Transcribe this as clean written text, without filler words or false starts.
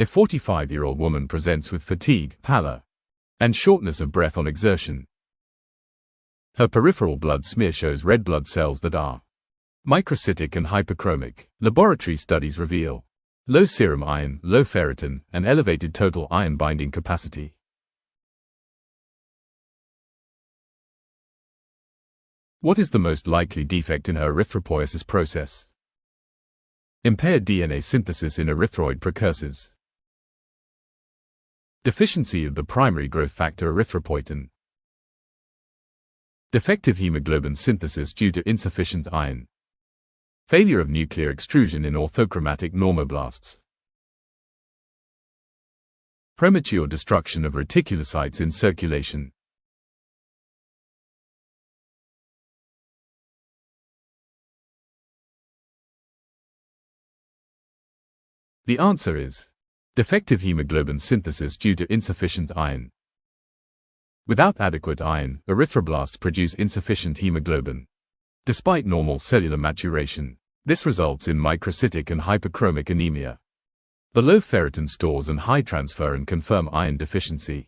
A 45-year-old woman presents with fatigue, pallor, and shortness of breath on exertion. Her peripheral blood smear shows red blood cells that are microcytic and hyperchromic. Laboratory studies reveal low serum iron, low ferritin, and elevated total iron binding capacity. What is the most likely defect in her erythropoiesis process? Impaired DNA synthesis in erythroid precursors. Deficiency of the primary growth factor erythropoietin. Defective hemoglobin synthesis due to insufficient iron. Failure of nuclear extrusion in orthochromatic normoblasts. Premature destruction of reticulocytes in circulation. The answer is defective hemoglobin synthesis due to insufficient iron. Without adequate iron, erythroblasts produce insufficient hemoglobin. Despite normal cellular maturation, this results in microcytic and hyperchromic anemia. The low ferritin stores and high transferrin confirm iron deficiency.